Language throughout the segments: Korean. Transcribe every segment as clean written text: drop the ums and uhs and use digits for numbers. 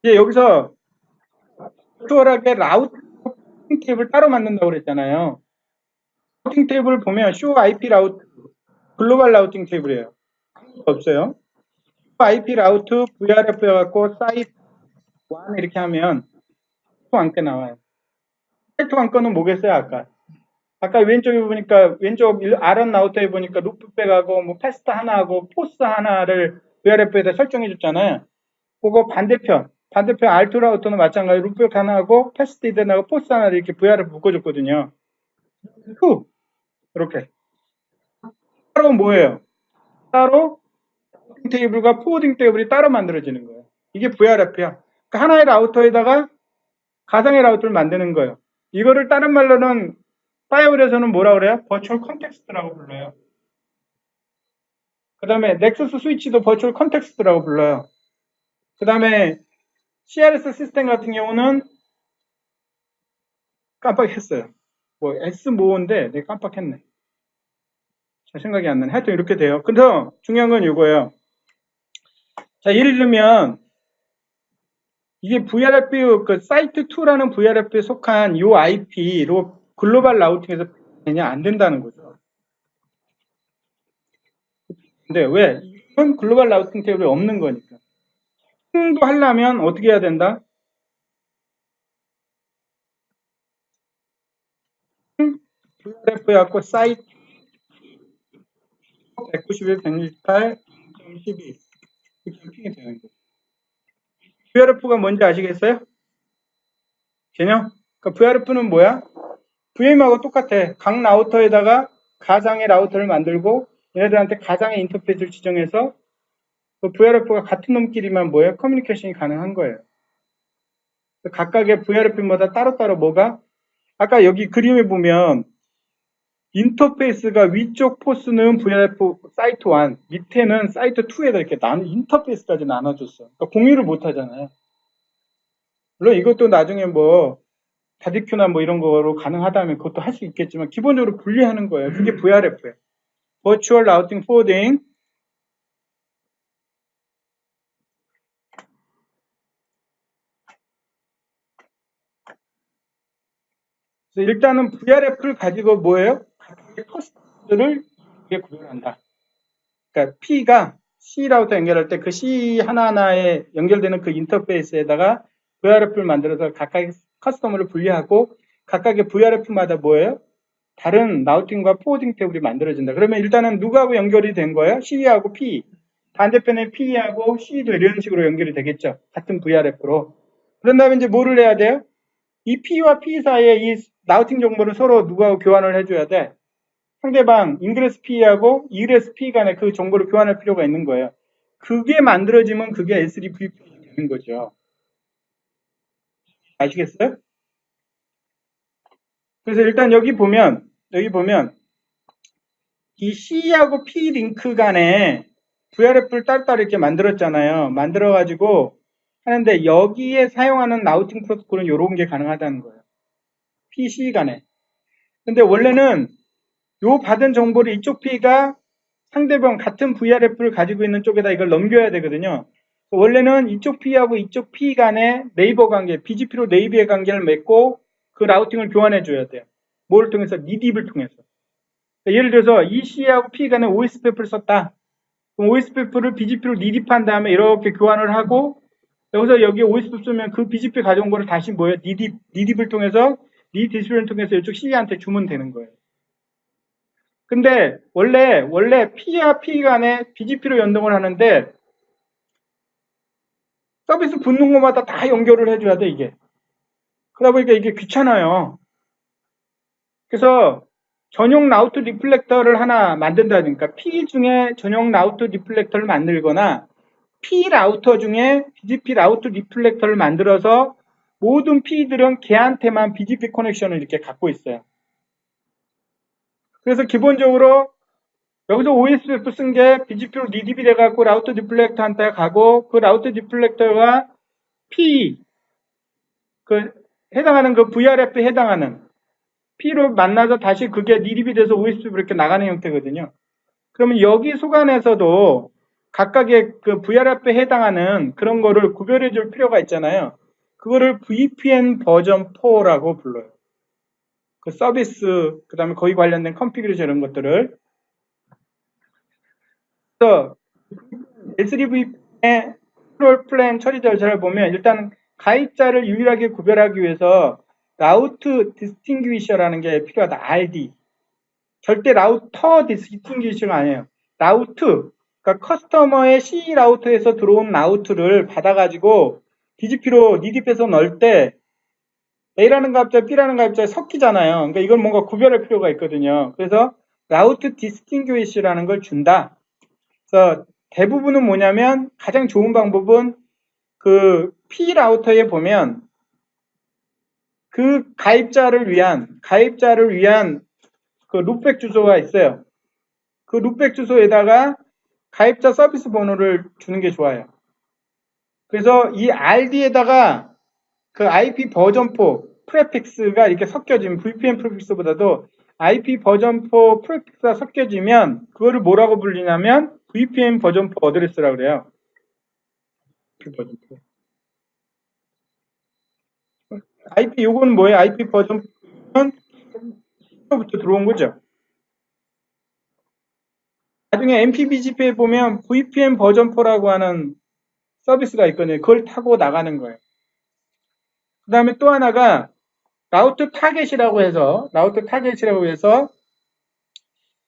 이제 여기서 버추얼하게 라우팅 테이블 따로 만든다고 그랬잖아요. 라우팅 테이블 보면 쇼 IP 라우트, 글로벌 라우팅 테이블이에요. 없어요. IP 라우트 VRF 해갖고 사이트 1 이렇게 하면 왕께 나와요. 사이트 왕권은 뭐겠어요, 아까? 아까 왼쪽에 보니까 왼쪽 아런 라우터에 보니까 루프백하고 뭐 패스트 하나하고 포스 하나를 VRF에다 설정해 줬잖아요. 그거 반대편 알트 라우터는 마찬가지로 루프백 하나하고 패스트 이드하고 포스 하나를 이렇게 VRF 묶어줬거든요. 후 이렇게 따로 뭐예요? 따로 라우팅 테이블과 포워딩 테이블이 따로 만들어지는 거예요. 이게 VRF야. 그러니까 하나의 라우터에다가 가상의 라우터를 만드는 거예요. 이거를 다른 말로는 파이어홀에서는 뭐라 그래요? 버추얼 컨텍스트라고 불러요. 그 다음에 넥서스 스위치도 버추얼 컨텍스트라고 불러요. 그 다음에 CRS 시스템 같은 경우는 깜빡했어요. 뭐 S 모호인데 내가 깜빡했네. 잘 생각이 안 나네. 하여튼 이렇게 돼요. 근데 중요한 건 이거예요. 자, 예를 들면 이게 VRF 그 사이트 2라는 VRF에 속한 이 IP로 글로벌 라우팅에서 되냐 안 된다는 거죠. 근데 왜? 이건 글로벌 라우팅 테이블이 없는 거니까. 도 하려면 어떻게 해야 된다? VRF 갖고 사이트 191, 168, 0.12 이렇게 핑이 되는 거예요. VRF가 뭔지 아시겠어요? 개념? 그러니까 VRF는 뭐야? VM하고 똑같아. 각 라우터에다가 가상의 라우터를 만들고 얘네들한테 가상의 인터페이스를 지정해서 그 VRF가 같은 놈끼리만 뭐예요? 커뮤니케이션이 가능한 거예요. 각각의 VRF마다 따로따로 뭐가? 아까 여기 그림에 보면 인터페이스가 위쪽 포스는 VRF 사이트 1, 밑에는 사이트 2에다 이렇게 인터페이스까지 나눠줬어. 그러니까 공유를 못 하잖아요. 물론 이것도 나중에 뭐 다디큐나 뭐 이런 거로 가능하다면 그것도 할 수 있겠지만 기본적으로 분리하는 거예요. 그게 VRF예요. Virtual Routing Forwarding. 그래서 일단은 VRF를 가지고 뭐예요? 각각의 커스텀들을 구별한다. 그러니까 P가 C 라우터 연결할 때 그 C 하나하나에 연결되는 그 인터페이스에다가 VRF를 만들어서 각각의 커스텀을 분리하고 각각의 VRF마다 뭐예요? 다른 라우팅과 포워딩 테이블이 만들어진다. 그러면 일단은 누구하고 연결이 된 거예요? C하고 P. 반대편에 P하고 C도 이런 식으로 연결이 되겠죠. 같은 VRF로. 그런 다음에 이제 뭐를 해야 돼요? 이 P와 P 사이에 이 라우팅 정보를 서로 누구하고 교환을 해줘야 돼. 상대방 인그레스 P하고 이그레스 P 간에 그 정보를 교환할 필요가 있는 거예요. 그게 만들어지면 그게 S3VPN이 되는 거죠. 아시겠어요? 그래서 일단 여기 보면 이 C하고 P 링크 간에 VRF를 따로따로 이렇게 만들었잖아요. 만들어가지고 하는데 여기에 사용하는 라우팅 프로토콜은 이런 게 가능하다는 거예요. P, C 간에. 근데 원래는 요 받은 정보를 이쪽 P가 상대방 같은 VRF를 가지고 있는 쪽에다 이걸 넘겨야 되거든요. 원래는 이쪽 P하고 이쪽 P 간에 네이버 관계, BGP로 네이버의 관계를 맺고 그 라우팅을 교환해 줘야 돼요. 뭘 통해서? 니딥을 통해서. 예를 들어서 이 C하고 P 간에 OSPF를 썼다. 그럼 OSPF를 BGP로 니딥한 다음에 이렇게 교환을 하고 여기서 여기 OSPF 쓰면 그 BGP 가져온 거를 다시 뭐예요? 니딥을 통해서 니디스플레이를 통해서 이쪽 C한테 주면 되는 거예요. 근데 원래 P와 P 간에 BGP로 연동을 하는데 서비스 붙는 것마다 다 연결을 해줘야 돼 이게. 그러다 보니까 이게 귀찮아요. 그래서 전용 라우트 리플렉터를 하나 만든다니까 P 중에 전용 라우트 리플렉터를 만들거나 P 라우터 중에 BGP 라우트 리플렉터를 만들어서 모든 P들은 걔한테만 BGP 커넥션을 이렇게 갖고 있어요. 그래서 기본적으로 여기서 OSPF 쓴 게 BGP로 니딥이 돼갖고 라우터 디플렉터한테 가고 그 라우터 디플렉터가 P 그 해당하는 그 VRF에 해당하는 P로 만나서 다시 그게 니딥이 돼서 OSPF로 이렇게 나가는 형태거든요. 그러면 여기 소관에서도 각각의 그 VRF에 해당하는 그런 거를 구별해 줄 필요가 있잖아요. 그거를 VPN 버전 4라고 불러요. 그 서비스, 그 다음에 거기 관련된 컨피그레이션 이런 것들을. 그래서 S3VPN의 컨트롤 플랜 처리 절차를 보면 일단 가입자를 유일하게 구별하기 위해서 라우트 디스팅귀셔라는 게 필요하다. RD. 절대 라우터 디스팅귀셔가 아니에요. 라우트. 그러니까 커스터머의 C 라우터에서 들어온 라우트를 받아가지고 DGP로 니딥해서 넣을 때 A라는 가입자, B라는 가입자에 섞이잖아요. 그러니까 이걸 뭔가 구별할 필요가 있거든요. 그래서 라우트 디스팅귀시라는 걸 준다. 그래서 대부분은 뭐냐면 가장 좋은 방법은 그 P 라우터에 보면 그 가입자를 위한 그 룩백 주소가 있어요. 그 룩백 주소에다가 가입자 서비스 번호를 주는 게 좋아요. 그래서 이 RD에다가 그 IP 버전4 프레픽스가 이렇게 섞여지면 VPN 프레픽스보다도 IP 버전4 프레픽스가 섞여지면 그거를 뭐라고 불리냐면 VPN 버전4 어드레스라고 그래요. IP 요거는 뭐예요? IP 버전4는 부터 들어온 거죠. 나중에 MPBGP에 보면 VPN 버전4라고 하는 서비스가 있거든요. 그걸 타고 나가는 거예요. 그 다음에 또 하나가 라우트 타겟이라고 해서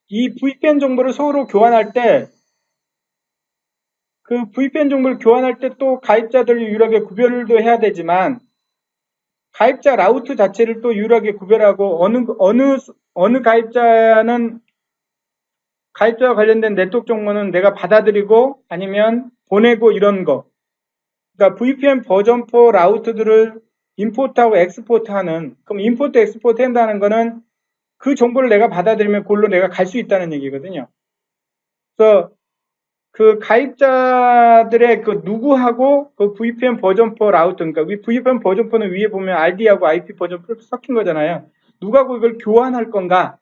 이 VPN 정보를 서로 교환할 때 그 VPN 정보를 교환할 때 또 가입자들을 유일하게 구별도 해야 되지만 가입자 라우트 자체를 또 유일하게 구별하고 어느 가입자는 가입자와 관련된 네트워크 정보는 내가 받아들이고 아니면 보내고 이런 거. 그러니까 VPN 버전4 라우트들을 임포트하고 엑스포트하는, 그럼 임포트 엑스포트 한다는 거는 그 정보를 내가 받아들이면 그걸로 내가 갈 수 있다는 얘기거든요. 그래서 그 가입자들의 그 누구하고 그 VPN 버전4 라우터, 그러니까 VPN 버전4는 위에 보면 RD하고 IP 버전4 섞인 거잖아요. 누가고 이걸 교환할 건가?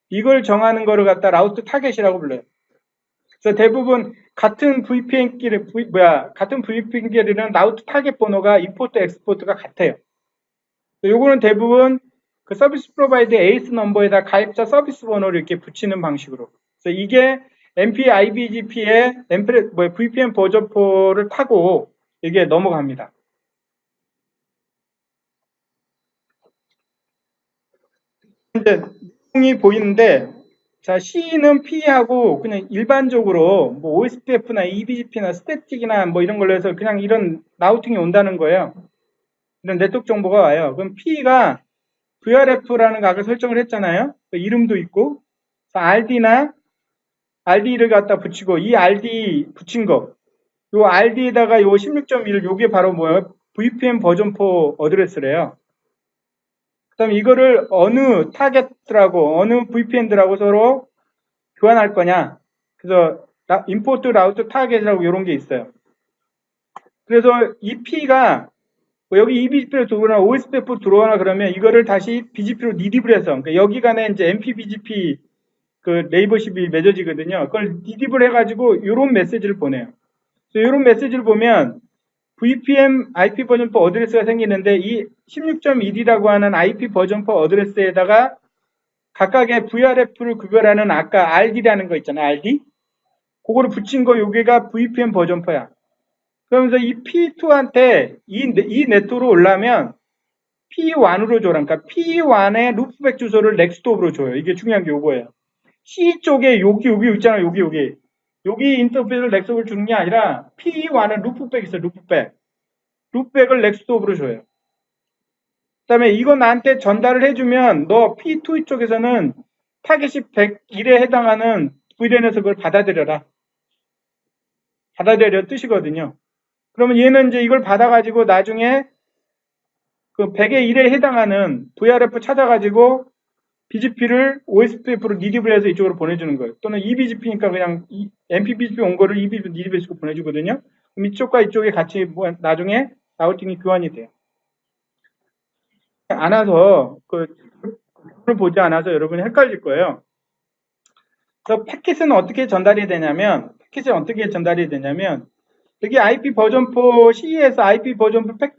이걸 정하는 거를 갖다 라우트 타겟이라고 불러요. 그래서 대부분 같은 VPN끼리는 라우트 타겟 번호가 임포트 엑스포트가 같아요. 요거는 대부분 그 서비스 프로바이드 에이스 넘버에다 가입자 서비스 번호를 이렇게 붙이는 방식으로. 그래서 이게 MPIBGP의 VPN 버전4를 타고 이게 넘어갑니다. 이제 내용이 보이는데, 자, C는 P하고 그냥 일반적으로 뭐 OSPF나 EBGP나 스태틱이나 뭐 이런 걸로 해서 그냥 이런 라우팅이 온다는 거예요. 이런 네트워크 정보가 와요. 그럼 P가 VRF라는 각을 설정을 했잖아요. 그 이름도 있고, RD를 갖다 붙이고, 이 RD 붙인 거, 요 RD에다가 요 16.1, 요게 바로 뭐예요? VPN 버전4 어드레스래요. 그 다음에 이거를 어느 타겟들하고, 어느 VPN들하고 서로 교환할 거냐. 그래서, 임포트 라우트 타겟이라고 이런 게 있어요. 그래서 이 P가 뭐 여기 EBGP로 들어오거나 OSPF로 들어오거나 그러면 이거를 다시 BGP로 니딥을 해서, 그러니까 여기 간에 이제 MPBGP 그 네이버십이 맺어지거든요. 그걸 니딥을 해가지고 이런 메시지를 보내요. 이런 메시지를 보면 VPN IP 버전4 어드레스가 생기는데 이 16.1이라고 하는 IP 버전4 어드레스에다가 각각의 VRF를 구별하는 아까 RD라는 거 있잖아요. RD? 그거를 붙인 거 여기가 VPN 버전4야. 그러면서 이 P2한테 이 네트워크로 올라면 P1으로 줘라. 그러니까 P1의 루프백 주소를 넥스트업으로 줘요. 이게 중요한 게 요거예요. C 쪽에 여기 있잖아요. 여기 인터페이스를 넥스트업을 주는 게 아니라 P1은 루프백 있어요. 루프백을 넥스트업으로 줘요. 그 다음에 이거 나한테 전달을 해주면 너 P2 쪽에서는 타겟이 101에 해당하는 VLAN에서 그걸 받아들여라 뜻이거든요. 그러면 얘는 이제 이걸 받아가지고 나중에 그 100의 1에 해당하는 VRF 찾아가지고 BGP를 OSPF로 니딥을 해서 이쪽으로 보내주는 거예요. 또는 EBGP니까 그냥 MPBGP 온 거를 EBGP 니딥해서 보내주거든요. 그럼 이쪽과 이쪽에 같이 나중에 라우팅이 교환이 돼요. 안 와서 그걸 보지 않아서 여러분이 헷갈릴 거예요. 그래서 패킷은 어떻게 전달이 되냐면 패킷이 어떻게 전달이 되냐면 여기 IP 버전 4 CE에서 IP 버전 4